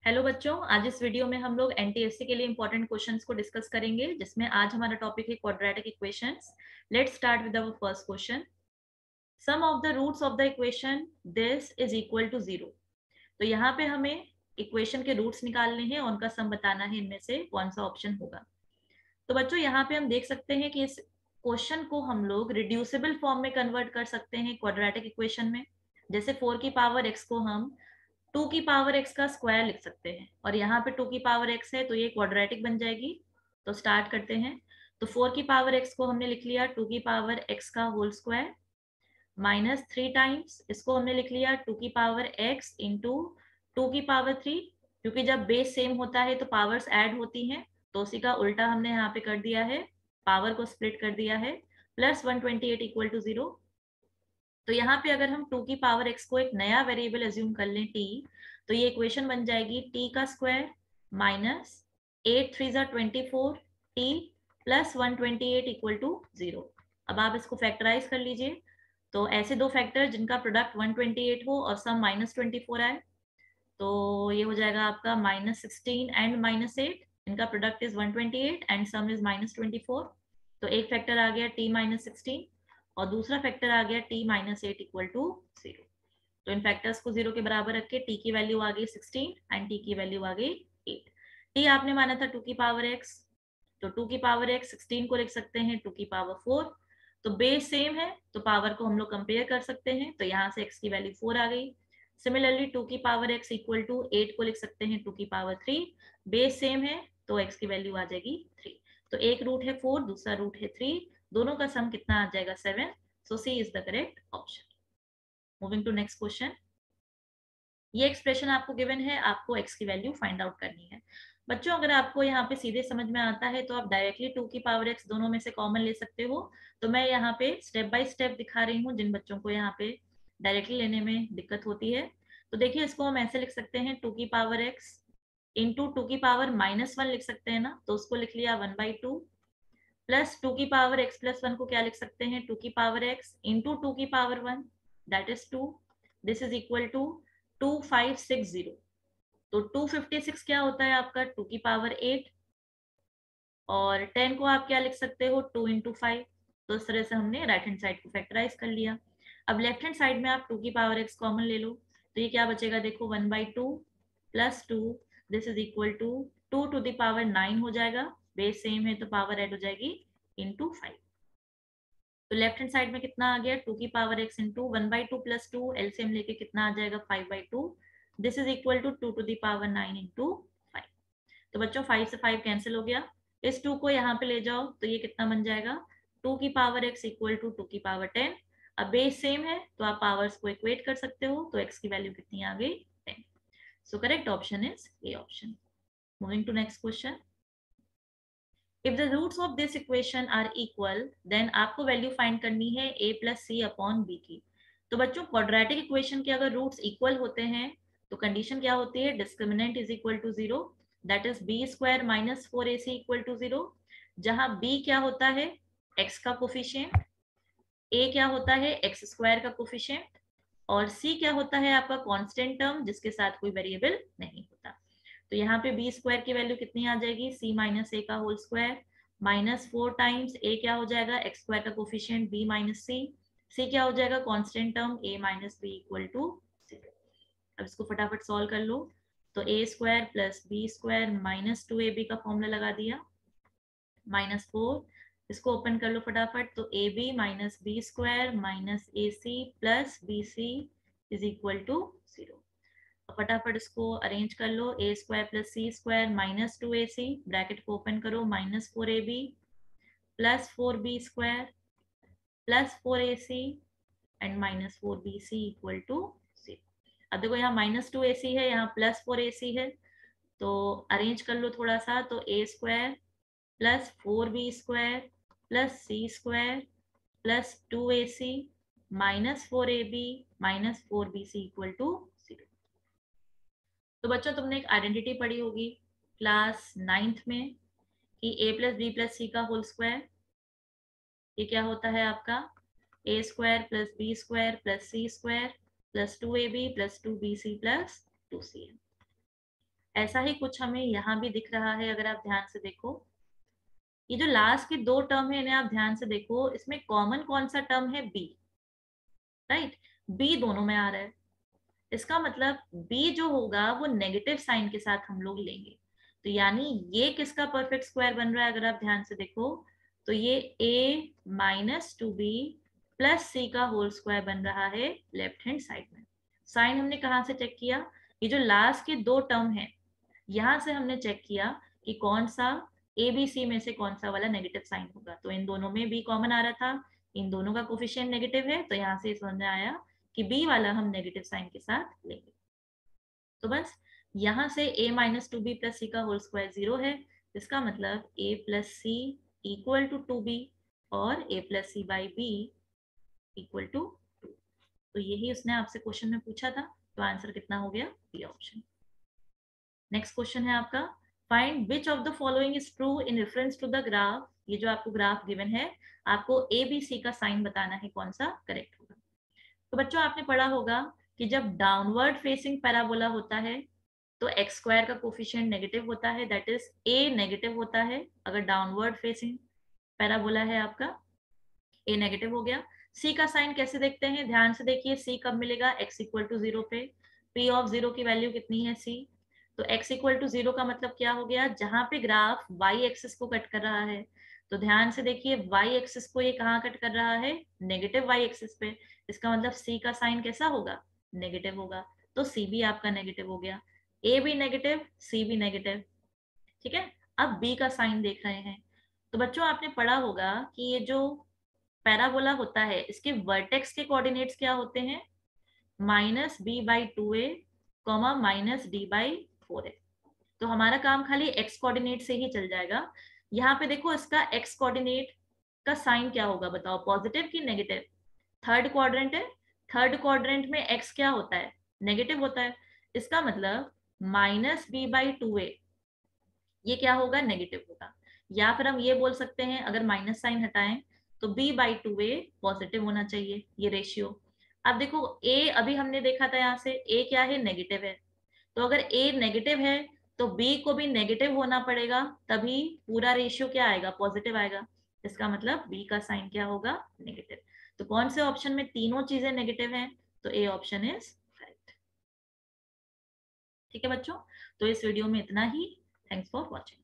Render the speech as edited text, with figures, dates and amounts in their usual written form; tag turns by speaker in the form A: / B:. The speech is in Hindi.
A: हेलो बच्चों, आज इस वीडियो में हम लोग एनटीएससी के लिए इंपॉर्टेंट क्वेश्चंस को डिस्कस करेंगे, जिसमें आज हमारा टॉपिक है quadratic equations. Let's start with our first question. Sum of the roots of the equation this is equal to 0। तो यहाँ पे हमें इक्वेशन के रूट्स निकालने हैं और उनका सम बताना है, इनमें से कौन सा ऑप्शन होगा। तो बच्चों यहाँ पे हम देख सकते हैं कि इस क्वेश्चन को हम लोग रिड्यूसिबल फॉर्म में कन्वर्ट कर सकते हैं क्वाड्रेटिक इक्वेशन में। जैसे 4 की पावर x को हम 2 की पावर x का स्क्वायर लिख सकते हैं, और यहाँ पे 2 की पावर x है तो ये क्वाड्रेटिक बन जाएगी। तो स्टार्ट करते हैं। तो 4 की पावर x को हमने लिख लिया 2 की पावर x का होल स्क्वायर माइनस 3 टाइम्स इसको हमने लिख लिया 2 की पावर x इंटू 2 की पावर 3। क्योंकि जब बेस सेम होता है तो पावर्स ऐड होती हैं, तो उसी का उल्टा हमने यहाँ पे कर दिया है, पावर को स्प्लिट कर दिया है। Plus 128 equal to 0। तो यहाँ पे अगर हम 2 की पावर x को एक नया वेरिएबल एज्यूम कर लें t, तो ये इक्वेशन बन जाएगी t का स्क्वायर माइनस 8 3 ज़ा 24 t प्लस 128 इक्वल टू 0। अब आप इसको फैक्टराइज कर लीजिए। तो ऐसे दो फैक्टर जिनका प्रोडक्ट 128 हो और सम माइनस 24 आए, तो ये हो जाएगा आपका माइनस 16 एंड माइनस 8। इनका product is 128 and some is minus 24। तो एक फैक्टर आ गया t माइनस 16 और दूसरा फैक्टर आ गया t माइनस 8 इक्वल टू 0। तो इन फैक्टर्स को 0 के बराबर रख के t की वैल्यू आ गई 16 एंड t की वैल्यू आ गई 8। t आपने माना था 2 की पावर x, तो 2 की पावर x 16 को लिख सकते हैं 2 की पावर 4। तो बेस सेम है तो पावर को हम लोग कंपेयर कर सकते हैं, तो यहाँ से x की वैल्यू 4 आ गई। सिमिलरली 2 की पावर x इक्वल टू 8 को लिख सकते हैं 2 की पावर 3। बेस सेम है तो x की वैल्यू आ जाएगी 3। तो एक रूट है 4, दूसरा रूट है 3, दोनों का सम कितना आ जाएगा 7। So C is the correct option. Moving to next question. ये एक्सप्रेशन आपको गिवन है, आपको x की वैल्यू फाइंड आउट करनी है। बच्चों अगर आपको यहाँ पे सीधे समझ में आता है तो आप डायरेक्टली 2 की पावर x दोनों में से कॉमन ले सकते हो। तो मैं यहाँ पे स्टेप बाय स्टेप दिखा रही हूँ, जिन बच्चों को यहाँ पे डायरेक्टली लेने में दिक्कत होती है। तो देखिए, इसको हम ऐसे लिख सकते हैं 2 की पावर x इंटू 2 की पावर -1 लिख सकते हैं ना, तो उसको लिख लिया 1/2 प्लस 2 की पावर x प्लस 1 को क्या लिख सकते हैं 2 की पावर x इंटू 2 की power 1 that is 2। This is equal to 2560। तो 256 क्या होता है आपका 2 की पावर 8, और 10 को आप क्या लिख सकते हो 2 इंटू 5। तो इस तरह से हमने राइट हैंड साइड को फैक्टराइज कर लिया। अब लेफ्ट हैंड साइड में आप 2 की पावर x कॉमन ले लो, तो ये क्या बचेगा देखो 1/2 plus 2, this is equal to 2 to the power 9 हो जाएगा। बेस सेम है तो पावर ऐड हो जाएगी इंटू 5। तो लेफ्ट हैंड साइड में कितना आ गया 2 की power x into 1/2 plus 2, LCM लेके कितना आ जाएगा 5/2। This is equal to 2 to the power 9 into 5। तो बच्चों 5 से 5 कैंसिल हो गया। इस 2 को यहाँ पे ले जाओ तो ये कितना बन जाएगा 2 की पावर x इक्वल टू 2 की पावर 10। अब बेस सेम है तो आप पावर्स को इक्वेट कर सकते हो, तो x की वैल्यू कितनी आ गई 10। So correct option is A option. Moving to next question. If the roots of this equation are equal then आपको वैल्यू फाइंड करनी है a plus C upon B की। तो बच्चों क्वाड्रेटिक इक्वेशन के अगर रूट्स इक्वल होते हैं तो कंडीशन क्या होती है discriminant is equal to 0, that is B square minus 4ac equal to 0। जहां b क्या होता है x का कोफिशिएंट, a क्या होता है x स्क्वायर का कोफिशिएंट, और c क्या होता है आपका कांस्टेंट टर्म जिसके साथ कोई वेरिएबल नहीं होता। तो यहाँ पे बी स्क्वायर की वैल्यू कितनी आ जाएगी सी माइनस ए का whole square minus 4 times A क्या हो जाएगा एक्स स्क्वायर का कोफिशिएंट बी माइनस सी क्या हो जाएगा constant term A minus B equal to 0। अब इसको फटाफट सॉल्व कर लो। तो A square plus B square minus 2ab का फॉर्मूला लगा दिया माइनस 4। इसको ओपन कर लो फटाफट। तो A B minus B square minus A C plus B C is equal to 0। फटाफट इसको अरेंज कर लो। A square plus C square minus 2ac bracket को ओपन करो minus 4ab plus 4b square plus 4ac and minus 4bc equal to 0। अब देखो यहाँ माइनस 2ac है, यहाँ प्लस 4ac है, तो अरेंज कर लो थोड़ा सा। तो A square plus 4b square plus C square plus 2ac minus 4ab minus 4bc equal to 0। तो बच्चों तुमने एक आइडेंटिटी पढ़ी होगी क्लास 9th में कि a plus B plus C का होल स्क्वायर, ये क्या होता है आपका A square plus B square plus C square plus 2ab plus 2bc plus 2c। ऐसा ही कुछ हमें यहाँ भी दिख रहा है। अगर आप ध्यान से देखो, ये जो लास्ट के दो टर्म है इन्हें आप ध्यान से देखो, इसमें कॉमन कौन सा टर्म है? B, right. बी दोनों में आ रहा है, इसका मतलब बी जो होगा वो नेगेटिव साइन के साथ हम लोग लेंगे। तो यानी ये किसका परफेक्ट स्क्वायर बन रहा है? अगर आप ध्यान से देखो तो ये a minus two B plus C का होल स्क्वायर बन रहा है लेफ्ट हैंड साइड में। साइन हमने कहाँ से चेक किया? ये जो लास्ट के दो टर्म है यहां से हमने चेक किया कि कौन सा ए बी सी में से कौन सा वाला नेगेटिव साइन होगा। तो इन दोनों में बी कॉमन आ रहा था, इन दोनों का कोफिशिएंट नेगेटिव है, तो यहाँ से समझ में आया कि बी वाला हम नेगेटिव साइन के साथ लेंगे। तो बस यहाँ से a minus two B plus C का होल स्क्वायर 0 है, इसका मतलब a plus C equal to 2b और a plus C by B equal to 2। तो यही उसने आपसे क्वेश्चन में पूछा था, तो आंसर कितना हो गया? B option. नेक्स्ट क्वेश्चन है आपका, find which of the following is true in reference to the graph. ये जो आपको ग्राफ गिवन है, आपको ए बी सी का साइन बताना है कौन सा करेक्ट होगा। तो बच्चों आपने पढ़ा होगा कि जब डाउनवर्ड फेसिंग पैराबोला होता है तो एक्स स्क्वायर का कोफिशिएंट नेगेटिव होता है, दैट इज ए नेगेटिव होता है। अगर डाउनवर्ड फेसिंग पैराबोला है आपका, ए नेगेटिव हो गया। सी का साइन कैसे देखते हैं? ध्यान से देखिए, सी कब मिलेगा? एक्स इक्वल टू 0 पे। पी ऑफ 0 की वैल्यू कितनी है? सी। तो एक्स इक्वल टू 0 का मतलब क्या हो गया? जहां पे ग्राफ वाई एक्सिस को कट कर रहा है, तो ध्यान से देखिए वाई एक्सिस को ये कहाँ कट कर रहा है? नेगेटिव वाई एक्सिस पे। इसका मतलब सी का साइन कैसा होगा? नेगेटिव होगा। तो सी भी आपका नेगेटिव हो गया, ए भी नेगेटिव, सी भी नेगेटिव। ठीक है, अब बी का साइन देख रहे हैं। तो बच्चों आपने पढ़ा होगा कि ये जो पैराबोला होता है इसके वर्टेक्स के कोऑर्डिनेट्स क्या होते हैं? Minus B by two A comma minus D by 4a। तो हमारा काम खाली एक्स कोऑर्डिनेट से ही चल जाएगा। यहाँ पे देखो इसका एक्स कोऑर्डिनेट का साइन क्या होगा बताओ, पॉजिटिव कि नेगेटिव? थर्ड क्वाड्रेंट है, थर्ड क्वाड्रेंट में एक्स क्या होता है? नेगेटिव होता है। इसका मतलब माइनस बी बाई टू ए ये क्या होगा? नेगेटिव होगा। या फिर हम ये बोल सकते हैं, अगर माइनस साइन हटाएं तो b by two A positive होना चाहिए, ये रेशियो। अब देखो a अभी हमने देखा था, यहाँ से a क्या है? नेगेटिव है। तो अगर a नेगेटिव है तो b को भी नेगेटिव होना पड़ेगा, तभी पूरा रेशियो क्या आएगा? पॉजिटिव आएगा। इसका मतलब b का साइन क्या होगा? नेगेटिव। तो कौन से ऑप्शन में तीनों चीजें नेगेटिव हैं? तो ए ऑप्शन इज करेक्ट। ठीक है बच्चों, तो इस वीडियो में इतना ही। Thanks for watching.